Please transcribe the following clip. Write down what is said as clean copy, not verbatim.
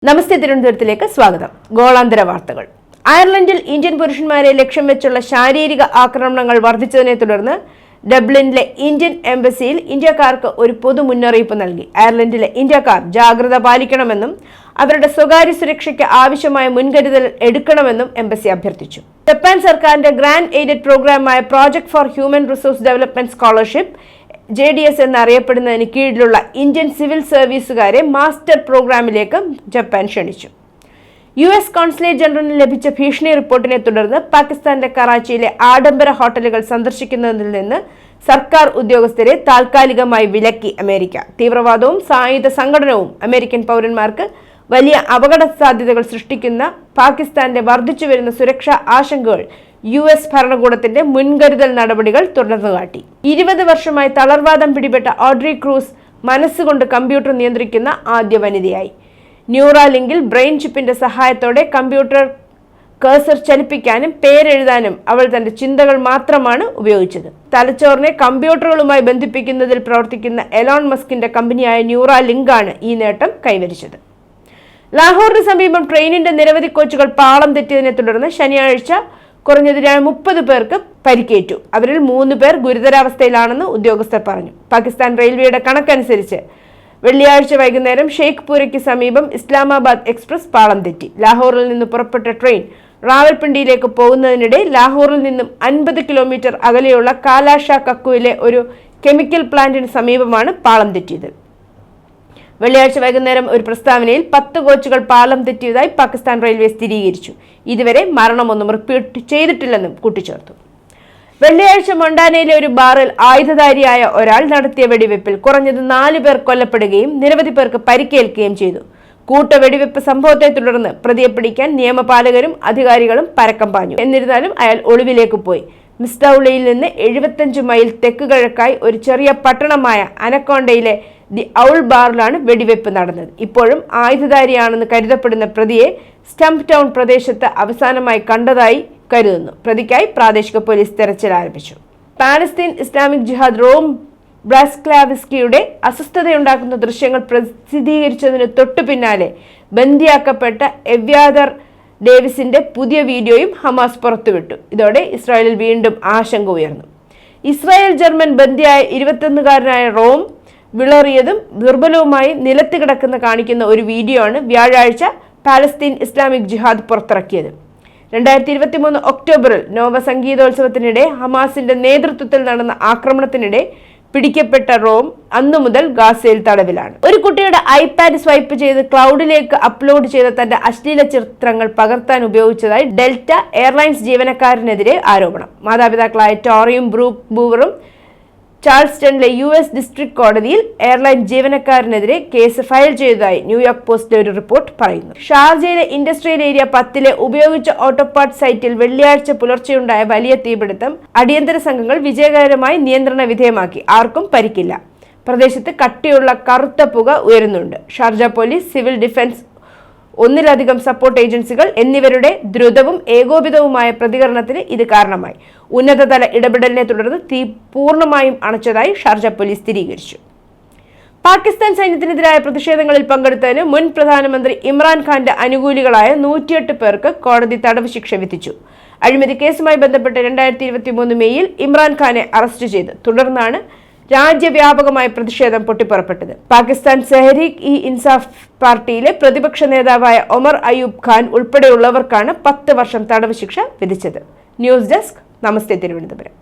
നമസ്തേ തിരുവനന്തപുരത്തിലേക്ക് സ്വാഗതം. ഗോളാന്തര വാർത്തകൾ. അയർലൻഡിൽ ഇന്ത്യൻ പുരുഷന്മാരെ ലക്ഷ്യം വെച്ചുള്ള ശാരീരിക ആക്രമണങ്ങൾ വർദ്ധിച്ചതിനെ തുടർന്ന് ഡബ്ലിനിലെ ഇന്ത്യൻ എംബസിയിൽ ഇന്ത്യക്കാർക്ക് ഒരു പൊതു മുന്നറിയിപ്പ് നൽകി. അയർലൻഡിലെ ഇന്ത്യക്കാർ ജാഗ്രത പാലിക്കണമെന്നും അവരുടെ സ്വകാര്യ സുരക്ഷയ്ക്ക് ആവശ്യമായ മുൻകരുതൽ എടുക്കണമെന്നും എംബസി അഭ്യർത്ഥിച്ചു. ജപ്പാൻ സർക്കാരിന്റെ ഗ്രാൻഡ് എയ്ഡഡ് പ്രോഗ്രാമായ project for human resource development scholarship JDS എന്നറിയപ്പെടുന്നതിന് കീഴിലുള്ള ഇന്ത്യൻ സിവിൽ സർവീസുകാരെ മാസ്റ്റർ പ്രോഗ്രാമിലേക്ക് ജപ്പാൻ ക്ഷണിച്ചു. US കോൺസുലേറ്റ് ജനറലിന് ലഭിച്ച ഭീഷണി റിപ്പോർട്ടിനെ തുടർന്ന് പാകിസ്ഥാന്റെ കറാച്ചിയിലെ ആഡംബര ഹോട്ടലുകൾ സന്ദർശിക്കുന്നതിൽ നിന്ന് സർക്കാർ ഉദ്യോഗസ്ഥരെ താൽക്കാലികമായി വിലക്കി അമേരിക്ക. തീവ്രവാദവും സായുധ സംഘടനവും അമേരിക്കൻ പൗരന്മാർക്ക് വലിയ അപകട സാധ്യതകൾ സൃഷ്ടിക്കുന്ന പാകിസ്ഥാന്റെ വർദ്ധിച്ചുവരുന്ന സുരക്ഷാ ആശങ്കകൾ US ഭരണകൂടത്തിന്റെ മുൻകരുതൽ നടപടികൾ തുറന്നുകാട്ടി. 20 വർഷമായി തളർവാദം പിടിപെട്ട ഓഡ്രി ക്രൂസ് മനസ്സുകൊണ്ട് കമ്പ്യൂട്ടർ നിയന്ത്രിക്കുന്ന ആദ്യ വനിതയായി. ന്യൂറാലിങ്കിൽ ബ്രെയിൻ ചിപ്പിന്റെ സഹായത്തോടെ കമ്പ്യൂട്ടർ കഴ്സർ ചലിപ്പിക്കാനും പേരെഴുതാനും അവൾ തന്റെ ചിന്തകൾ മാത്രമാണ് ഉപയോഗിച്ചത്. തലച്ചോറിനെ കമ്പ്യൂട്ടറുകളുമായി ബന്ധിപ്പിക്കുന്നതിൽ പ്രവർത്തിക്കുന്ന എലോൺ മസ്കിന്റെ കമ്പനിയായ ന്യൂറാലിങ്ക് ആണ് ഈ നേട്ടം കൈവരിച്ചത്. ലാഹോറിന് സമീപം ട്രെയിനിന്റെ നിരവധി കോച്ചുകൾ പാളം തെറ്റിയതിനെ തുടർന്ന് ശനിയാഴ്ച കുറഞ്ഞത് 30 പേർക്ക് പരിക്കേറ്റു. അവരിൽ 3 പേർ ഗുരുതരാവസ്ഥയിലാണെന്ന് ഉദ്യോഗസ്ഥർ പറഞ്ഞു. പാകിസ്ഥാൻ റെയിൽവേയുടെ കണക്കനുസരിച്ച് വെള്ളിയാഴ്ച വൈകുന്നേരം ഷെയ്ഖ്പൂരയ്ക്ക് സമീപം ഇസ്ലാമാബാദ് എക്സ്പ്രസ് പാളം തെറ്റി. ലാഹോറിൽ നിന്ന് പുറപ്പെട്ട ട്രെയിൻ റാവൽപിണ്ടിയിലേക്ക് പോകുന്നതിനിടെ ലാഹോറിൽ നിന്നും 50 കിലോമീറ്റർ അകലെയുള്ള കാലാഷാ കക്കുവിലെ ഒരു കെമിക്കൽ പ്ലാന്റിന് സമീപമാണ് പാളം തെറ്റിയത്. വെള്ളിയാഴ്ച വൈകുന്നേരം ഒരു പ്രസ്താവനയിൽ 10 കോച്ചുകൾ പാളം തെറ്റിയതായി പാകിസ്ഥാൻ റെയിൽവേ സ്ഥിരീകരിച്ചു. ഇതുവരെ മരണമൊന്നും റിപ്പോർട്ട് ചെയ്തിട്ടില്ലെന്നും കൂട്ടിച്ചേർത്തു. വെള്ളിയാഴ്ച മൊണ്ടാനയിലെ ഒരു ബാറിൽ ആയുധധാരിയായ ഒരാൾ നടത്തിയ വെടിവെപ്പിൽ കുറഞ്ഞത് 4 പേർ കൊല്ലപ്പെടുകയും നിരവധി പേർക്ക് പരിക്കേൽക്കുകയും ചെയ്തു. കൂട്ടവെടിവെപ്പ് സംഭവത്തെ തുടർന്ന് പ്രതിയെ പിടിക്കാൻ നിയമപാലകരും അധികാരികളും പരക്കം പാഞ്ഞു. എന്നിരുന്നാലും അയാൾ ഒളിവിലേക്ക് പോയി. മിസ്ഡൌളിയിൽ നിന്ന് 75 മൈൽ തെക്ക് കിഴക്കായി ഒരു ചെറിയ പട്ടണമായ അനക്കോണ്ടയിലെ ദി ഔൾ ബാറിലാണ് വെടിവെപ്പ് നടന്നത്. ഇപ്പോഴും ആയുധധാരിയാണെന്ന് കരുതപ്പെടുന്ന പ്രതിയെ സ്റ്റംപ് ടൗൺ പ്രദേശത്ത് അവസാനമായി കണ്ടതായി കരുതുന്നു. പ്രതിക്കായി പ്രാദേശിക പോലീസ് തെരച്ചിൽ ആരംഭിച്ചു. പാലസ്തീൻ ഇസ്ലാമിക് ജിഹാദ് റോം ബ്രാസ്ക്ലാവിസ്കിയുടെ അസ്വസ്ഥതയുണ്ടാക്കുന്ന ദൃശ്യങ്ങൾ പ്രസിദ്ധീകരിച്ചതിന് തൊട്ടു പിന്നാലെ ബന്ദിയാക്കപ്പെട്ട എവ്യാദർ ഡേവിസിന്റെ പുതിയ വീഡിയോയും ഹമാസ് പുറത്തുവിട്ടു. ഇതോടെ ഇസ്രായേലിൽ വീണ്ടും ആശങ്ക ഉയർന്നു. ഇസ്രായേൽ ജർമ്മൻ ബന്ദിയായ 21കാരനായ റോം വിളറിയതും ദുർബലവുമായി നിലത്ത് കിടക്കുന്ന കാണിക്കുന്ന ഒരു വീഡിയോ ആണ് വ്യാഴാഴ്ച പാലസ്തീൻ ഇസ്ലാമിക് ജിഹാദ് പുറത്തിറക്കിയത്. 2023 ഒക്ടോബറിൽ നോവ സംഗീതോത്സവത്തിനിടെ ഹമാസിന്റെ നേതൃത്വത്തിൽ നടന്ന ആക്രമണത്തിനിടെ പിടിക്കപ്പെട്ട റോം അന്നു മുതൽ ഗാസയിൽ തടവിലാണ്. ഒരു കുട്ടിയുടെ ഐപാഡ് സ്വൈപ്പ് ചെയ്ത് ക്ലൗഡിലേക്ക് അപ്ലോഡ് ചെയ്ത തന്റെ അശ്ലീല ചിത്രങ്ങൾ പകർത്താൻ ഉപയോഗിച്ചതായി ഡെൽറ്റ എയർലൈൻസ് ജീവനക്കാരനെതിരെ ആരോപണം. മാതാപിതാക്കളായ ടോറിയും ബ്രൂക്ക് ബൂവറും ചാൾസ്റ്റണിലെ US ഡിസ്ട്രിക്ട് കോടതിയിൽ എയർലൈൻ ജീവനക്കാരനെതിരെ കേസ് ഫയൽ ചെയ്തതായി ന്യൂയോർക്ക് പോസ്റ്റിലെ ഒരു റിപ്പോർട്ട് പറയുന്നു. ഷാർജയിലെ ഇൻഡസ്ട്രിയൽ ഏരിയ 10 ഉപയോഗിച്ച ഓട്ടോപാർട്ട് സൈറ്റിൽ വെള്ളിയാഴ്ച പുലർച്ചെയുണ്ടായ വലിയ തീപിടുത്തം അടിയന്തര സംഘങ്ങൾ വിജയകരമായി നിയന്ത്രണ വിധേയമാക്കി. ആർക്കും പരിക്കില്ല. പ്രദേശത്ത് കട്ടിയുള്ള കറുത്ത പുക ഉയരുന്നുണ്ട്. ഷാർജ പോലീസ്, സിവിൽ ഡിഫൻസ്, ഒന്നിലധികം സപ്പോർട്ട് ഏജൻസികൾ എന്നിവരുടെ ദ്രുതവും ഏകോപിതവുമായ പ്രതികരണത്തിന് ഇത് കാരണമായി. ഉന്നതതല ഇടപെടലിനെ തുടർന്ന് തീ പൂർണ്ണമായും അണച്ചതായി ഷാർജ പോലീസ് സ്ഥിരീകരിച്ചു. പാകിസ്ഥാൻ സൈന്യത്തിനെതിരായ പ്രതിഷേധങ്ങളിൽ പങ്കെടുത്തതിന് മുൻ പ്രധാനമന്ത്രി ഇമ്രാൻഖാന്റെ അനുകൂലികളായ 108 പേർക്ക് കോടതി തടവ് ശിക്ഷ വിധിച്ചു. അഴിമതി കേസുമായി ബന്ധപ്പെട്ട് 2023 മെയ്യിൽ ഇമ്രാൻഖാനെ അറസ്റ്റ് ചെയ്തു. തുടർന്നാണ് രാജ്യവ്യാപകമായ പ്രതിഷേധം പൊട്ടിപ്പുറപ്പെട്ടത്. പാകിസ്ഥാൻ സെഹ്രീക് ഇ ഇൻസാഫ് പാർട്ടിയിലെ പ്രതിപക്ഷ നേതാവായ ഒമർ അയൂബ് ഖാൻ ഉൾപ്പെടെയുള്ളവർക്കാണ് 10 വർഷം തടവ് ശിക്ഷ വിധിച്ചത്. ന്യൂസ് ഡെസ്ക്, നമസ്തേ തിരുവനന്തപുരം.